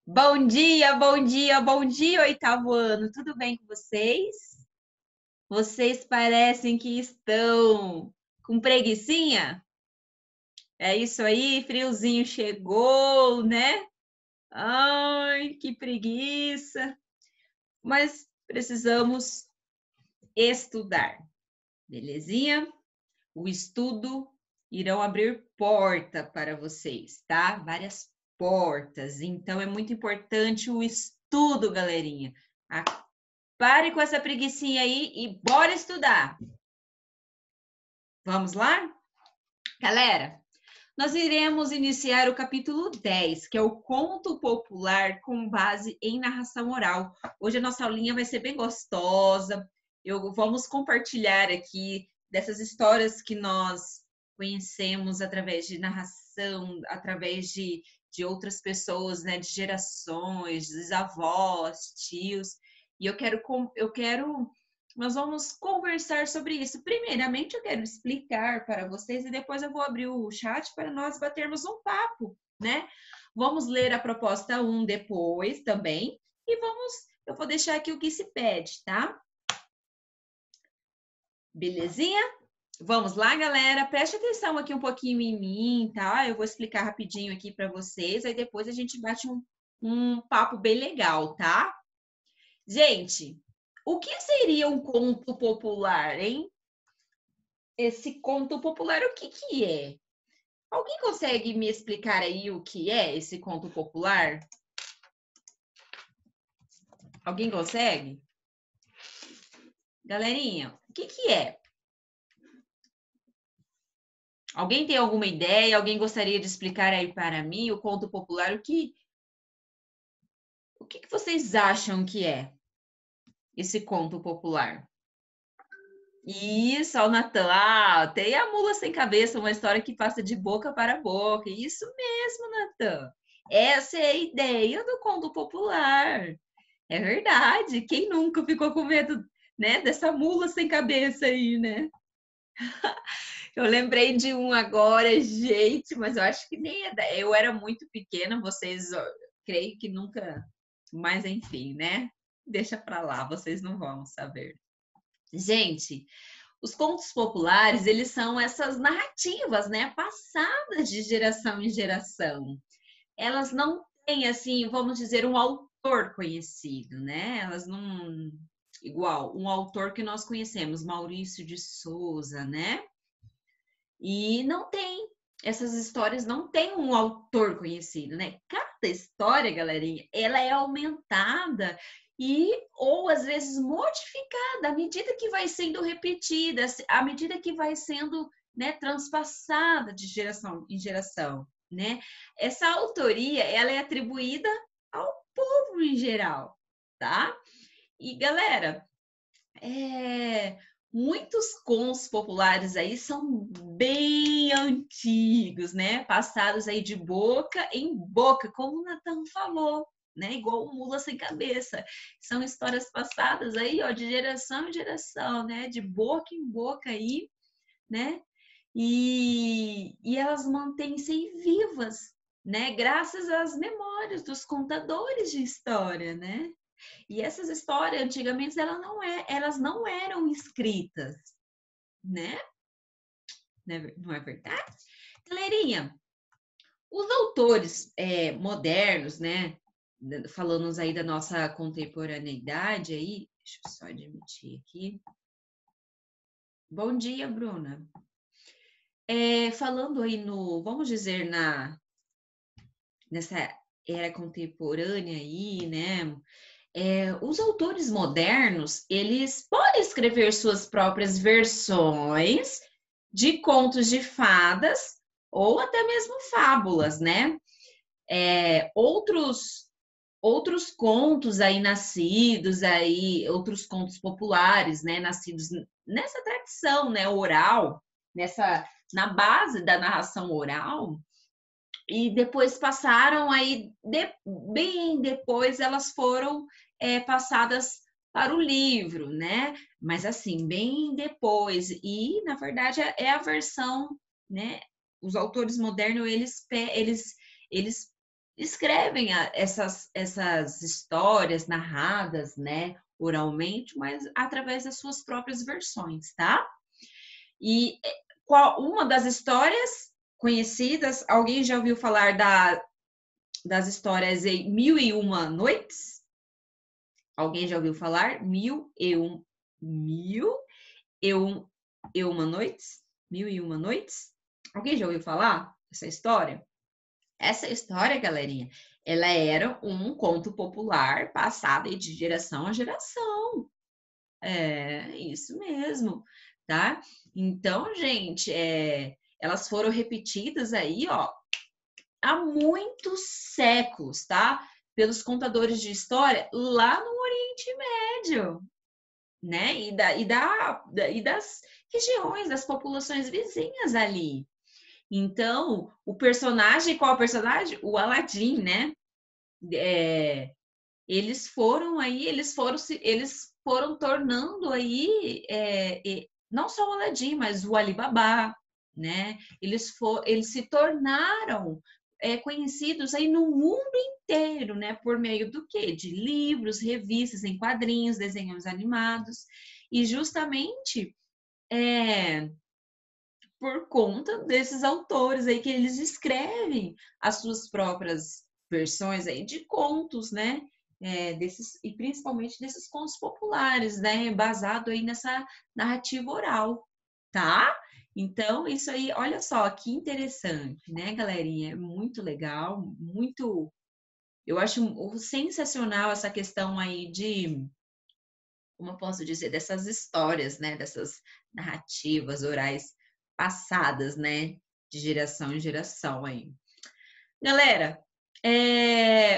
Bom dia, bom dia, bom dia, oitavo ano. Tudo bem com vocês? Vocês parecem que estão com preguicinha? É isso aí, friozinho chegou, né? Ai, que preguiça. Mas precisamos estudar, belezinha? O estudo irão abrir porta para vocês, tá? Várias portas. Então é muito importante o estudo, galerinha. Pare com essa preguicinha aí e bora estudar. Vamos lá? Galera, nós iremos iniciar o capítulo 10, que é o conto popular com base em narração oral. Hoje a nossa aulinha vai ser bem gostosa. Vamos compartilhar aqui dessas histórias que nós conhecemos através de narração, através de outras pessoas, né, de gerações, dos avós, tios. E nós vamos conversar sobre isso. Primeiramente, eu quero explicar para vocês e depois eu vou abrir o chat para nós batermos um papo, né? Vamos ler a proposta 1 depois também e eu vou deixar aqui o que se pede, tá? Belezinha? Vamos lá, galera. Preste atenção aqui um pouquinho em mim, tá? Eu vou explicar rapidinho aqui para vocês, aí depois a gente bate um papo bem legal, tá? Gente, o que seria um conto popular, hein? Esse conto popular, o que que é? Alguém consegue me explicar aí o que é esse conto popular? Alguém consegue? Galerinha, o que que é? Alguém tem alguma ideia? Alguém gostaria de explicar aí para mim o conto popular? O que vocês acham que é esse conto popular? Isso, ao Natan. Ah, tem a mula sem cabeça, uma história que passa de boca para boca. Isso mesmo, Natan. Essa é a ideia do conto popular. É verdade. Quem nunca ficou com medo, né, dessa mula sem cabeça aí, né? Eu lembrei de um agora, gente, mas eu acho que nem eu era muito pequena, vocês, creio que nunca, mas enfim, né? Deixa pra lá, vocês não vão saber. Gente, os contos populares, eles são essas narrativas, né, passadas de geração em geração. Elas não têm, assim, vamos dizer, um autor conhecido, né? Elas não. Igual, um autor que nós conhecemos, Maurício de Souza, né? E não tem. Essas histórias não têm um autor conhecido, né? Cada história, galerinha, ela é aumentada ou às vezes modificada à medida que vai sendo repetida, à medida que vai sendo, né, transpassada de geração em geração, né? Essa autoria, ela é atribuída ao povo em geral, tá? E galera, muitos contos populares aí são bem antigos, né? Passados aí de boca em boca, como o Natan falou, né? Igual o mula sem cabeça. São histórias passadas aí, ó, de geração em geração, né? De boca em boca aí, né? E elas mantêm-se vivas, né? Graças às memórias dos contadores de história, né? E essas histórias, antigamente, elas não eram escritas, né? Não é verdade? Galerinha, os autores modernos, né? Falando aí da nossa contemporaneidade aí, deixa eu só admitir aqui. Bom dia, Bruna. Falando aí vamos dizer, nessa era contemporânea aí, né? Os autores modernos, eles podem escrever suas próprias versões de contos de fadas ou até mesmo fábulas, né? Outros contos aí nascidos aí, outros contos populares, né? Nascidos nessa tradição, né? Oral, na base da narração oral, e depois passaram aí, bem depois elas foram passadas para o livro, né? Mas assim, bem depois. E, na verdade, é a versão, né? Os autores modernos, eles escrevem essas histórias narradas, né, oralmente, mas através das suas próprias versões, tá? E uma das histórias conhecidas, alguém já ouviu falar das histórias em Mil e Uma Noites? Alguém já ouviu falar? Mil e Uma Noites? Mil e Uma Noites? Alguém já ouviu falar essa história? Essa história, galerinha, ela era um conto popular passado de geração a geração. É, isso mesmo, tá? Então, gente, elas foram repetidas aí, ó, há muitos séculos, tá? Pelos contadores de história lá no Oriente Médio, né? E das regiões, das populações vizinhas ali. Então, o personagem, qual é o personagem? O Aladim, né? Eles foram tornando aí não só o Aladim, mas o Alibaba, né? Eles se tornaram conhecidos aí no mundo inteiro, né? Por meio do quê? De livros, revistas em quadrinhos, desenhos animados, e justamente por conta desses autores aí que eles escrevem as suas próprias versões aí de contos, né? E principalmente desses contos populares, né? Baseado aí nessa narrativa oral, tá? Então, isso aí, olha só que interessante, né, galerinha? É muito legal, muito. Eu acho sensacional essa questão aí como eu posso dizer, dessas histórias, né? Dessas narrativas orais passadas, né? De geração em geração aí. Galera,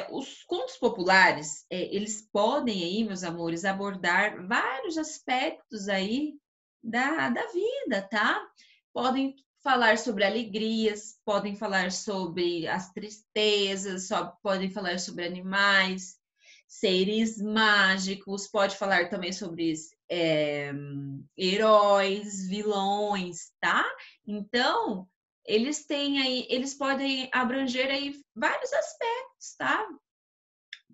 os contos populares, eles podem aí, meus amores, abordar vários aspectos aí da vida, tá? Podem falar sobre alegrias, podem falar sobre as tristezas, podem falar sobre animais, seres mágicos, pode falar também sobre heróis, vilões, tá? Então, eles podem abranger aí vários aspectos, tá?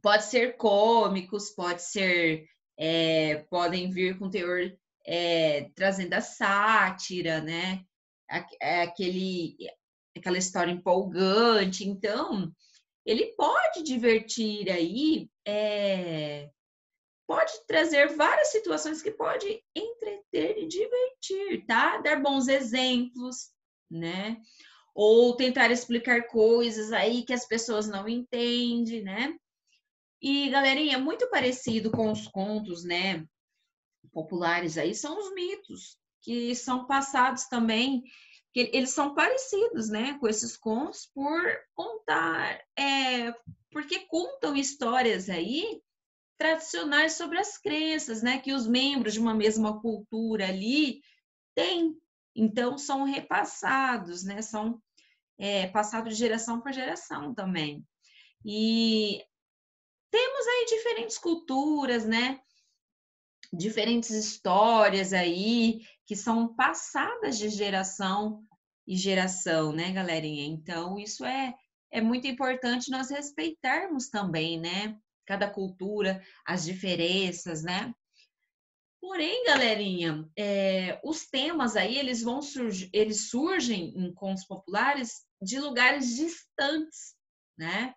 Pode ser cômicos, podem vir com teor trazendo a sátira, né? Aquela história empolgante. Então, ele pode divertir aí, pode trazer várias situações que pode entreter e divertir, tá? Dar bons exemplos, né? Ou tentar explicar coisas aí que as pessoas não entendem, né? E, galerinha, muito parecido com os contos, né, populares aí, são os mitos, que são passados também, que eles são parecidos, né, com esses contos por contar, porque contam histórias aí tradicionais sobre as crenças, né, que os membros de uma mesma cultura ali têm. Então, são repassados, né, são passados de geração por geração também. E temos aí diferentes culturas, né? Diferentes histórias aí que são passadas de geração em geração, né, galerinha? Então, isso é muito importante nós respeitarmos também, né? Cada cultura, as diferenças, né? Porém, galerinha, os temas aí, eles surgem em contos populares de lugares distantes, né?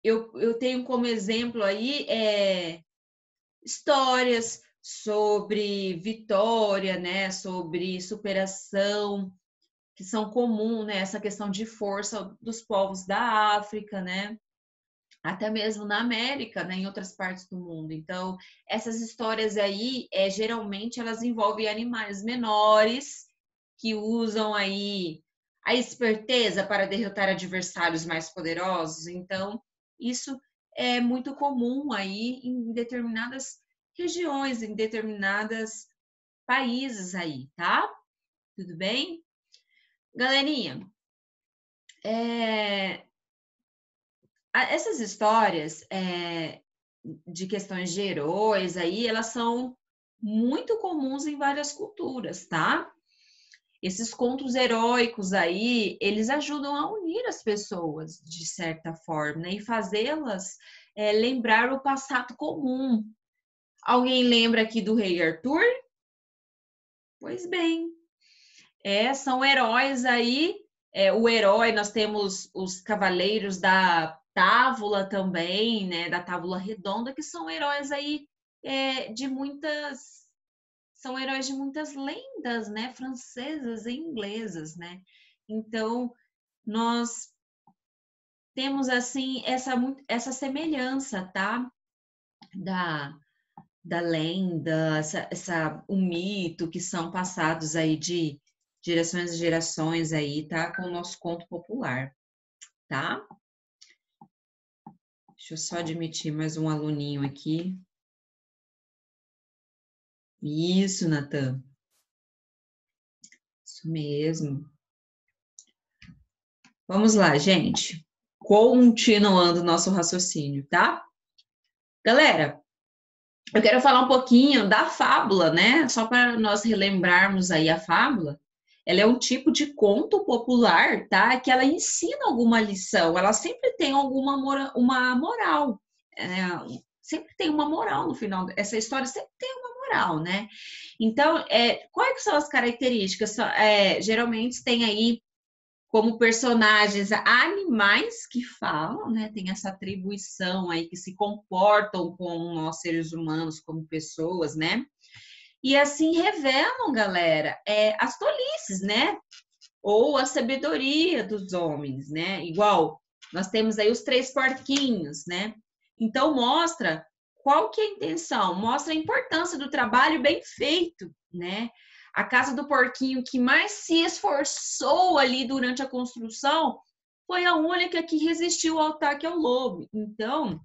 Eu tenho como exemplo aí histórias sobre vitória, né? Sobre superação, que são comuns, né? Essa questão de força dos povos da África, né? Até mesmo na América, né? Em outras partes do mundo. Então, essas histórias aí, geralmente, elas envolvem animais menores que usam aí a esperteza para derrotar adversários mais poderosos. Então, isso é muito comum aí em determinadas regiões, em determinados países aí, tá? Tudo bem? Galerinha, essas histórias de questões de heróis aí, elas são muito comuns em várias culturas, tá? Esses contos heróicos aí, eles ajudam a unir as pessoas, de certa forma, né? E fazê-las lembrar o passado comum. Alguém lembra aqui do Rei Arthur? Pois bem, são heróis aí. O herói, nós temos os cavaleiros da Távola também, né? Da Távola Redonda, que são heróis aí de muitas. São heróis de muitas lendas, né? Francesas e inglesas, né? Então, nós temos, assim, essa semelhança, tá? Da, da lenda, o mito que são passados aí de gerações e gerações aí, tá? Com o nosso conto popular, tá? Deixa eu só admitir mais um aluninho aqui. Isso, Natan. Isso mesmo. Vamos lá, gente. Continuando o nosso raciocínio, tá? Galera, eu quero falar um pouquinho da fábula, né? Só para nós relembrarmos aí a fábula. Ela é um tipo de conto popular, tá? Que ela ensina alguma lição. Ela sempre tem uma moral. Sempre tem uma moral no final. Essa história sempre tem uma moral, né? Então, quais são as características? Geralmente tem aí como personagens animais que falam, né? Tem essa atribuição aí que se comportam como nós seres humanos, como pessoas, né? E assim revelam, galera, as tolices, né? Ou a sabedoria dos homens, né? Igual nós temos aí os três porquinhos, né? Então mostra qual que é a intenção, mostra a importância do trabalho bem feito, né? A casa do porquinho que mais se esforçou ali durante a construção foi a única que resistiu ao ataque ao lobo. Então,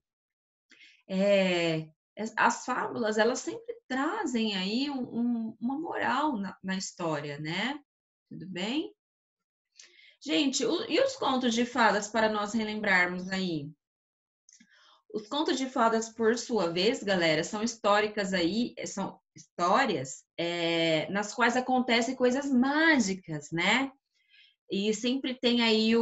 as fábulas, elas sempre trazem aí uma moral na história, né? Tudo bem? Gente, e os contos de fadas para nós relembrarmos aí? Os contos de fadas, por sua vez, galera, são históricas aí, são histórias nas quais acontecem coisas mágicas, né? E sempre tem aí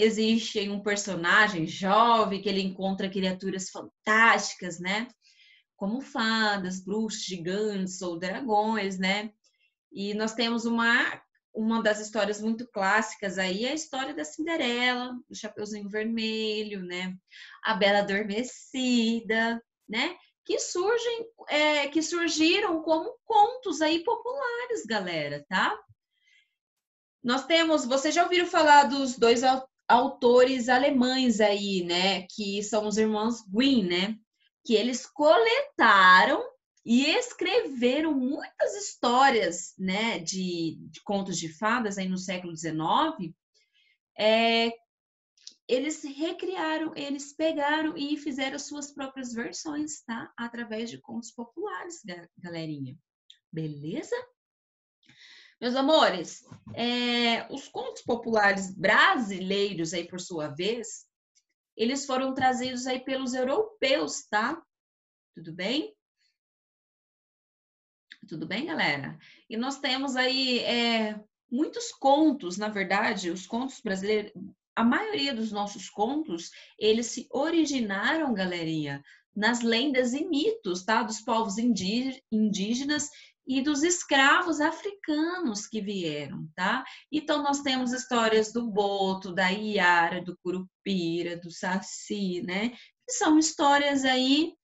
existe um personagem jovem que ele encontra criaturas fantásticas, né? Como fadas, bruxos, gigantes ou dragões, né? E nós temos uma das histórias muito clássicas aí, a história da Cinderela, do Chapeuzinho Vermelho, né? A Bela Adormecida, né? Que surgiram como contos aí populares, galera, tá? Nós temos, vocês já ouviram falar dos dois autores alemães aí, né? Que são os irmãos Grimm, né? Que eles coletaram e escreveram muitas histórias, né? De contos de fadas aí no século XIX. Eles recriaram, eles pegaram e fizeram suas próprias versões, tá? Através de contos populares, galerinha. Beleza? Meus amores, os contos populares brasileiros, aí por sua vez, eles foram trazidos aí pelos europeus, tá? Tudo bem? Tudo bem, galera? E nós temos aí muitos contos, na verdade, os contos brasileiros, a maioria dos nossos contos, eles se originaram, galerinha, nas lendas e mitos, tá? Dos povos indígenas e dos escravos africanos que vieram, tá? Então, nós temos histórias do Boto, da Iara, do Curupira, do Saci, né? Que são histórias aí,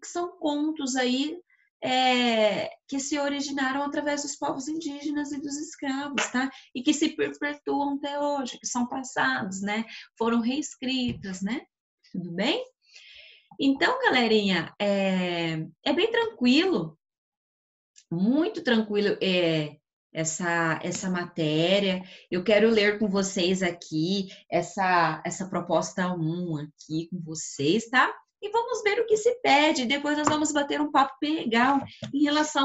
que são contos aí que se originaram através dos povos indígenas e dos escravos, tá? E que se perpetuam até hoje, que são passados, né? Foram reescritas, né? Tudo bem? Então, galerinha, é bem tranquilo, muito tranquilo essa matéria. Eu quero ler com vocês aqui essa proposta 1 aqui com vocês, tá? E vamos ver o que se pede. Depois nós vamos bater um papo bem legal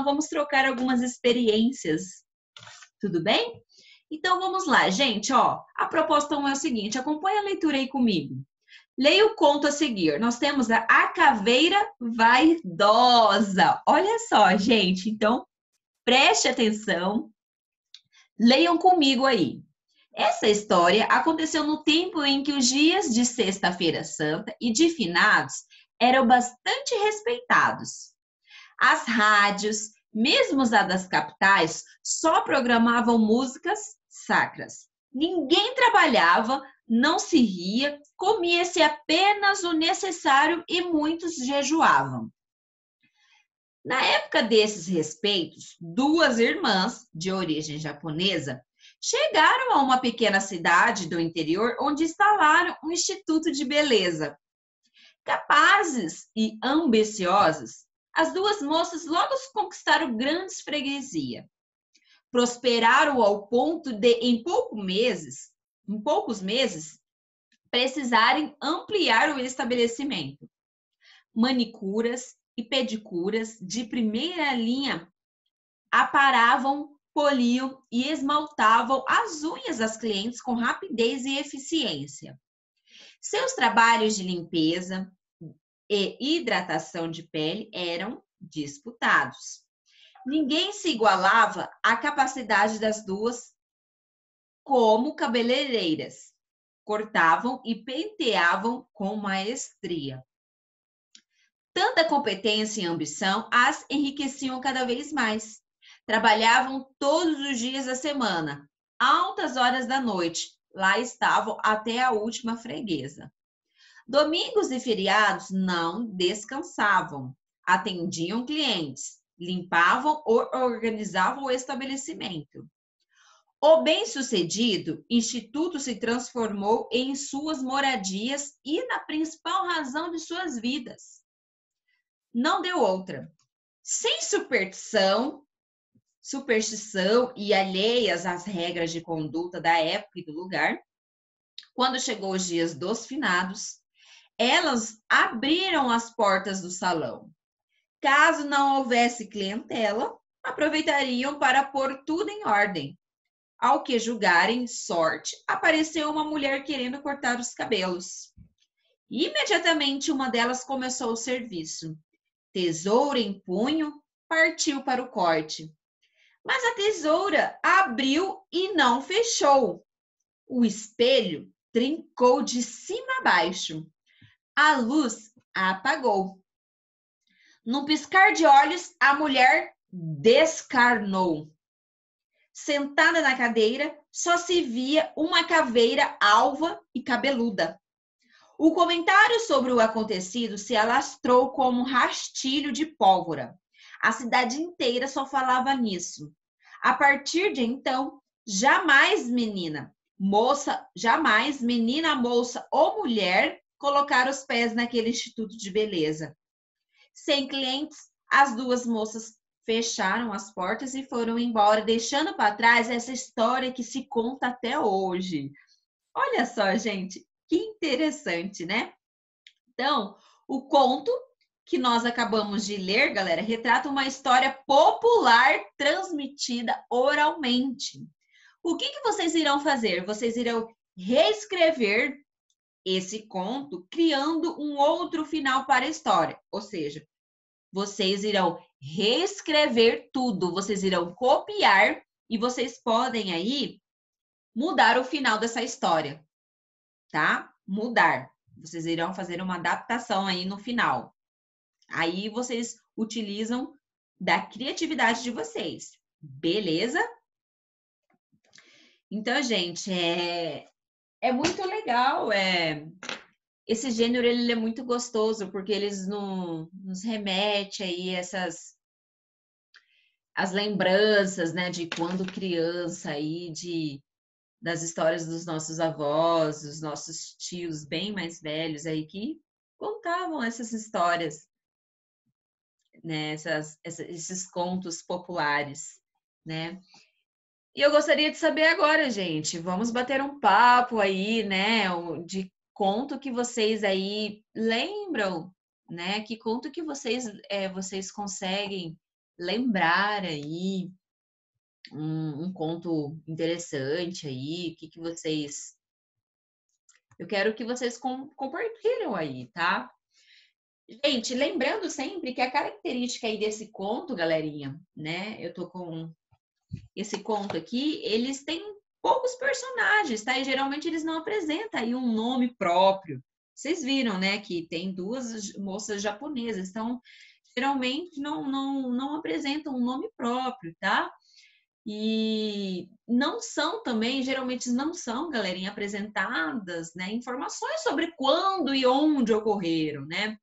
vamos trocar algumas experiências. Tudo bem? Então vamos lá, gente, ó. A proposta 1 é o seguinte, acompanhe a leitura aí comigo. Leia o conto a seguir. Nós temos a Caveira Vaidosa. Olha só, gente. Então, preste atenção Leiam comigo aí. Essa história aconteceu no tempo em que os dias de Sexta-feira Santa e de finados eram bastante respeitados. As rádios, mesmo as das capitais, só programavam músicas sacras. Ninguém trabalhava, não se ria, comia-se apenas o necessário e muitos jejuavam. Na época desses respeitos, duas irmãs de origem japonesa chegaram a uma pequena cidade do interior onde instalaram um instituto de beleza. Capazes e ambiciosas, as duas moças logo conquistaram grandes freguesia. Prosperaram ao ponto de, em poucos meses, precisarem ampliar o estabelecimento. Manicuras e pedicuras de primeira linha aparavam, poliam e esmaltavam as unhas das clientes com rapidez e eficiência. Seus trabalhos de limpeza e hidratação de pele eram disputados. Ninguém se igualava à capacidade das duas como cabeleireiras. Cortavam e penteavam com maestria. Tanta competência e ambição as enriqueciam cada vez mais. Trabalhavam todos os dias da semana, altas horas da noite. Lá estavam até a última freguesa. Domingos e feriados não descansavam. Atendiam clientes, limpavam ou organizavam o estabelecimento. O bem-sucedido instituto se transformou em suas moradias e na principal razão de suas vidas. Não deu outra. Sem superstição e alheias às regras de conduta da época e do lugar, quando chegou os dias dos finados, elas abriram as portas do salão. Caso não houvesse clientela, aproveitariam para pôr tudo em ordem. Ao que julgarem sorte, apareceu uma mulher querendo cortar os cabelos. Imediatamente uma delas começou o serviço. Tesoura em punho, partiu para o corte. Mas a tesoura abriu e não fechou. O espelho trincou de cima a baixo. A luz apagou. Num piscar de olhos, a mulher descarnou. Sentada na cadeira, só se via uma caveira alva e cabeluda. O comentário sobre o acontecido se alastrou como um rastilho de pólvora. A cidade inteira só falava nisso. A partir de então, jamais menina, moça, ou mulher colocar os pés naquele instituto de beleza. Sem clientes, as duas moças fecharam as portas e foram embora, deixando para trás essa história que se conta até hoje. Olha só, gente, que interessante, né? Então, o conto que nós acabamos de ler, galera, retrata uma história popular transmitida oralmente. O que vocês irão fazer? Vocês irão reescrever esse conto criando um outro final para a história. Ou seja, vocês irão reescrever tudo, vocês irão copiar e vocês podem aí mudar o final dessa história, tá? Mudar. Vocês irão fazer uma adaptação aí no final. Aí vocês utilizam da criatividade de vocês, beleza? Então, gente, é muito legal, esse gênero ele é muito gostoso, porque eles nos remete aí as lembranças, né, de quando criança aí, das histórias dos nossos avós, dos nossos tios bem mais velhos aí que contavam essas histórias, né, esses contos populares, né? E eu gostaria de saber agora, gente, vamos bater um papo aí, né, de conto que vocês aí lembram, né? Que conto que vocês conseguem lembrar aí, um conto interessante aí, que vocês... Eu quero que vocês compartilhem aí, tá? Gente, lembrando sempre que a característica aí desse conto, galerinha, né? Eu tô com esse conto aqui, eles têm poucos personagens, tá? E geralmente eles não apresentam aí um nome próprio. Vocês viram, né, que tem duas moças japonesas, então geralmente não apresentam um nome próprio, tá? E não são também, geralmente não são, galerinha, apresentadas, né, informações sobre quando e onde ocorreram, né?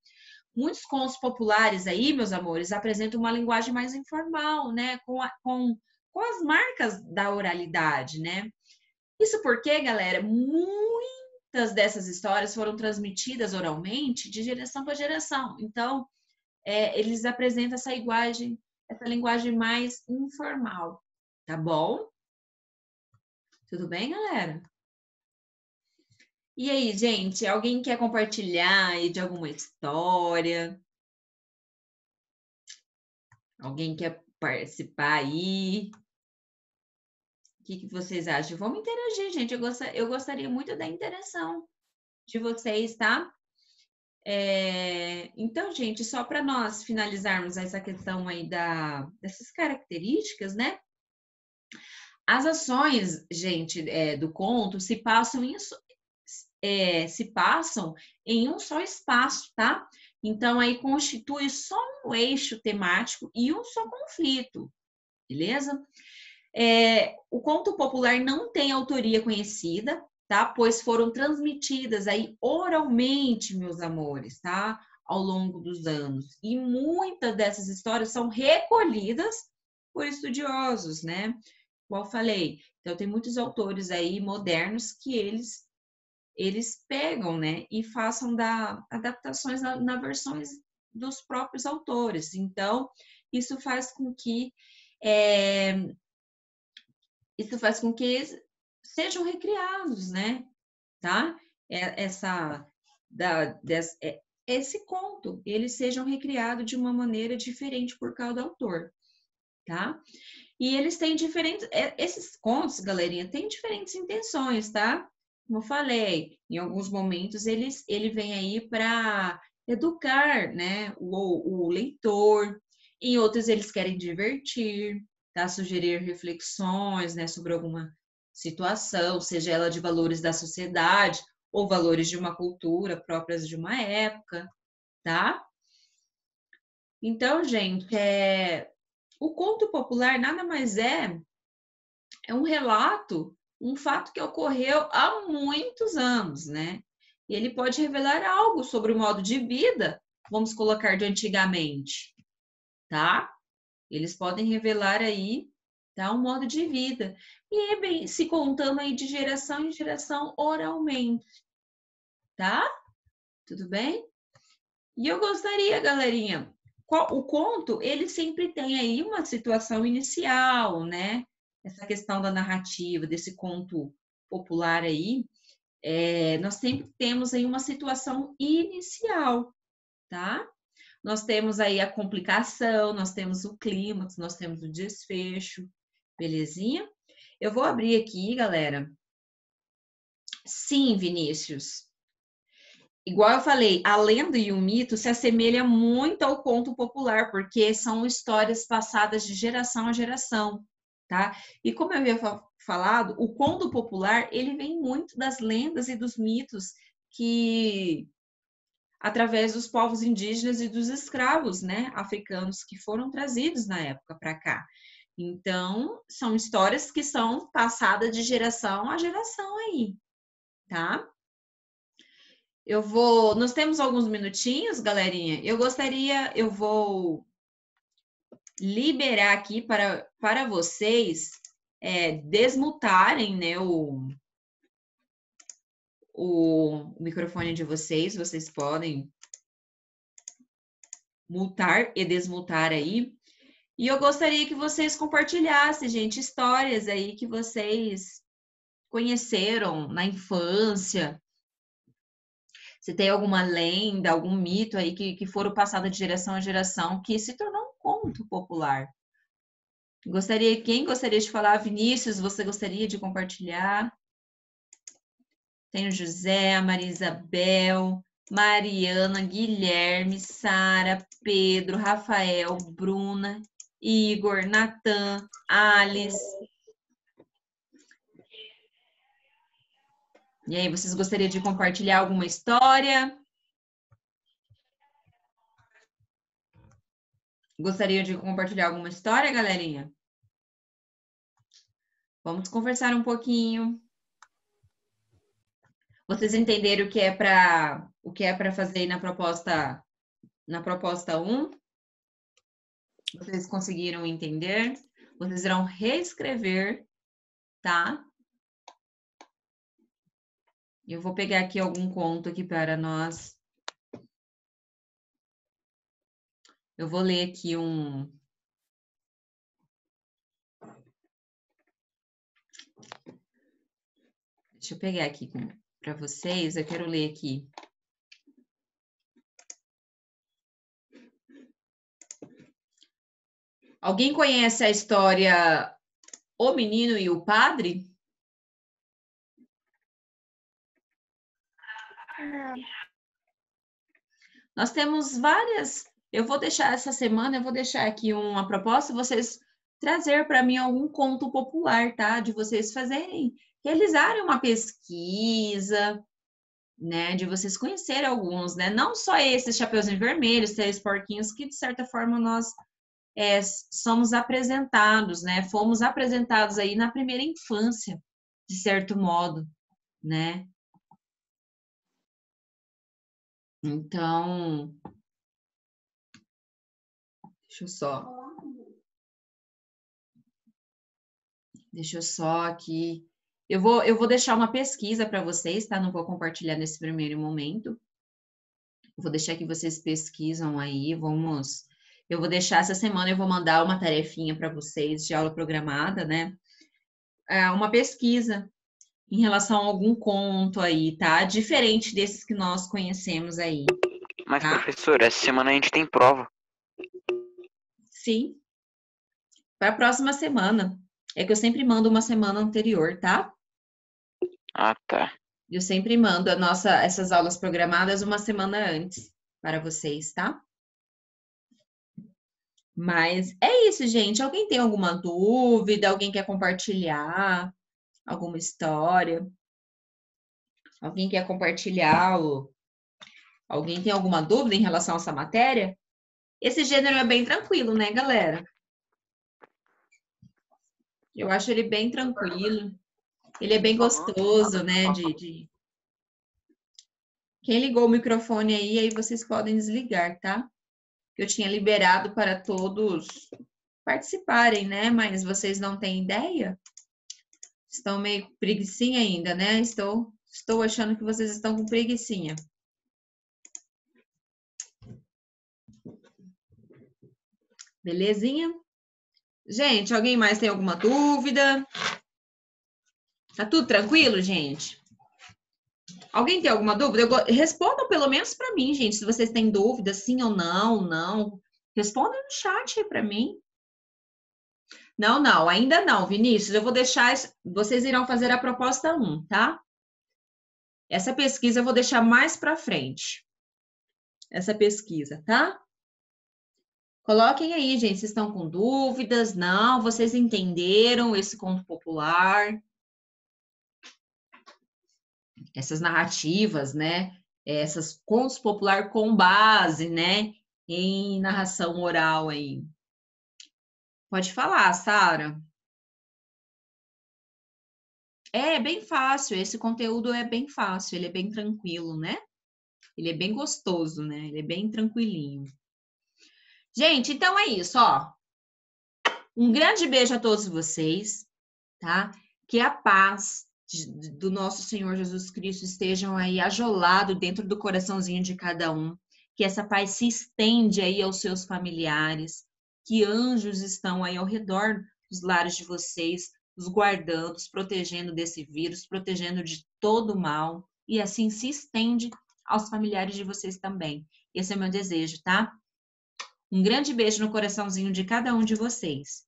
Muitos contos populares aí, meus amores, apresentam uma linguagem mais informal, né? Com as marcas da oralidade, né? Isso porque, galera, muitas dessas histórias foram transmitidas oralmente de geração para geração. Então, eles apresentam essa linguagem mais informal, tá bom? Tudo bem, galera? E aí, gente, alguém quer compartilhar aí de alguma história? Alguém quer participar aí? O que vocês acham? Vamos interagir, gente. Eu gostaria muito da interação de vocês, tá? Então, gente, só para nós finalizarmos essa questão aí dessas características, né? As ações, gente, do conto se passam em um só espaço, tá? Então, aí constitui só um eixo temático e um só conflito, beleza? O conto popular não tem autoria conhecida, tá? Pois foram transmitidas aí oralmente, meus amores, tá? Ao longo dos anos. E muitas dessas histórias são recolhidas por estudiosos, né? Como eu falei, então tem muitos autores aí modernos que eles pegam, né? E façam adaptações na versões dos próprios autores. Então, isso faz com que é, isso faz com que sejam recriados, né? Tá? Esse conto, eles sejam recriados de uma maneira diferente por cada autor, tá? E eles têm esses contos, galerinha, têm diferentes intenções, tá? Como eu falei, em alguns momentos ele vem aí para educar, né, o leitor, em outros eles querem divertir, tá? Sugerir reflexões, né, sobre alguma situação, seja ela de valores da sociedade ou valores de uma cultura próprias de uma época, tá? Então, gente, o conto popular nada mais é um relato, um fato que ocorreu há muitos anos, né? E ele pode revelar algo sobre o modo de vida, vamos colocar de antigamente, tá? Eles podem revelar aí, tá, um modo de vida. E é bem se contando aí de geração em geração oralmente, tá? Tudo bem? E eu gostaria, galerinha, o conto, ele sempre tem aí uma situação inicial, né? Essa questão da narrativa, desse conto popular aí, nós sempre temos aí uma situação inicial, tá? Nós temos aí a complicação, nós temos o clímax, nós temos o desfecho, belezinha? Eu vou abrir aqui, galera. Sim, Vinícius. Igual eu falei, a lenda e o mito se assemelha muito ao conto popular, porque são histórias passadas de geração a geração, tá? E como eu havia falado, o conto popular, ele vem muito das lendas e dos mitos que através dos povos indígenas e dos escravos, né, africanos que foram trazidos na época para cá. Então, são histórias que são passadas de geração a geração aí, tá? Nós temos alguns minutinhos, galerinha. Eu vou liberar aqui para vocês desmutarem, né, o microfone de vocês. Vocês podem mutar e desmutar aí. E eu gostaria que vocês compartilhassem, gente, histórias aí que vocês conheceram na infância. Se tem alguma lenda, algum mito aí que foram passados de geração a geração, que se tornou um conto popular. Quem gostaria de falar? Vinícius, você gostaria de compartilhar? Tem o José, a Maria Isabel, Mariana, Guilherme, Sara, Pedro, Rafael, Bruna Igor, Natan, Alice. E aí, vocês gostariam de compartilhar alguma história? Gostariam de compartilhar alguma história, galerinha? Vamos conversar um pouquinho. Vocês entenderam o que é para fazer na proposta 1? Vocês conseguiram entender? Vocês irão reescrever, tá? Eu vou pegar aqui algum conto aqui para nós. Eu vou ler aqui um... Deixa eu pegar aqui para vocês. Eu quero ler aqui. Alguém conhece a história O Menino e o Padre? Nós temos várias. Eu vou deixar essa semana, eu vou deixar aqui uma proposta, vocês trazer para mim algum conto popular, tá? De vocês realizarem uma pesquisa, né? De vocês conhecerem alguns, né? Não só esses Chapeuzinho Vermelhos, Três Porquinhos, que de certa forma nós somos apresentados, né? Fomos apresentados aí na primeira infância, de certo modo, né? Então, deixa eu só aqui. Eu vou deixar uma pesquisa para vocês, tá? Não vou compartilhar nesse primeiro momento. Eu vou deixar que vocês pesquisam aí. Eu vou deixar essa semana, eu vou mandar uma tarefinha para vocês de aula programada, né? Uma pesquisa em relação a algum conto aí, tá? Diferente desses que nós conhecemos aí. Mas, tá? professor, essa semana a gente tem prova. Sim. Para a próxima semana. É que eu sempre mando uma semana anterior, tá? Ah, tá. Eu sempre mando essas aulas programadas uma semana antes para vocês, tá? Mas é isso, gente. Alguém tem alguma dúvida? Alguém quer compartilhar alguma história? Alguém quer compartilhar? Alguém tem alguma dúvida em relação a essa matéria? Esse gênero é bem tranquilo, né, galera? Eu acho ele bem tranquilo. Ele é bem gostoso, né? Quem ligou o microfone aí vocês podem desligar, tá? Eu tinha liberado para todos participarem, né? Mas vocês não têm ideia? Estão meio preguicinha ainda, né? Estou achando que vocês estão com preguicinha. Belezinha? Gente, alguém mais tem alguma dúvida? Tá tudo tranquilo, gente? Alguém tem alguma dúvida? Respondam pelo menos para mim, gente, se vocês têm dúvida, sim ou não. Respondam no chat aí para mim. Não, ainda não, Vinícius. Eu vou deixar, vocês irão fazer a proposta 1, tá? Essa pesquisa eu vou deixar mais para frente. Essa pesquisa, tá? Coloquem aí, gente, vocês estão com dúvidas? Não, vocês entenderam esse conto popular? Essas narrativas, né? Essas contos popular com base, né? Em narração oral aí. Pode falar, Sara. É bem fácil, esse conteúdo é bem fácil, ele é bem tranquilo, né? Ele é bem gostoso, né? Ele é bem tranquilinho. Gente, então é isso, ó. Um grande beijo a todos vocês, tá? Que a paz do nosso Senhor Jesus Cristo estejam aí ajolado dentro do coraçãozinho de cada um. Que essa paz se estende aí aos seus familiares. Que anjos estão aí ao redor dos lares de vocês, os guardando, os protegendo desse vírus, protegendo de todo o mal. E assim se estende aos familiares de vocês também. Esse é o meu desejo, tá? Um grande beijo no coraçãozinho de cada um de vocês.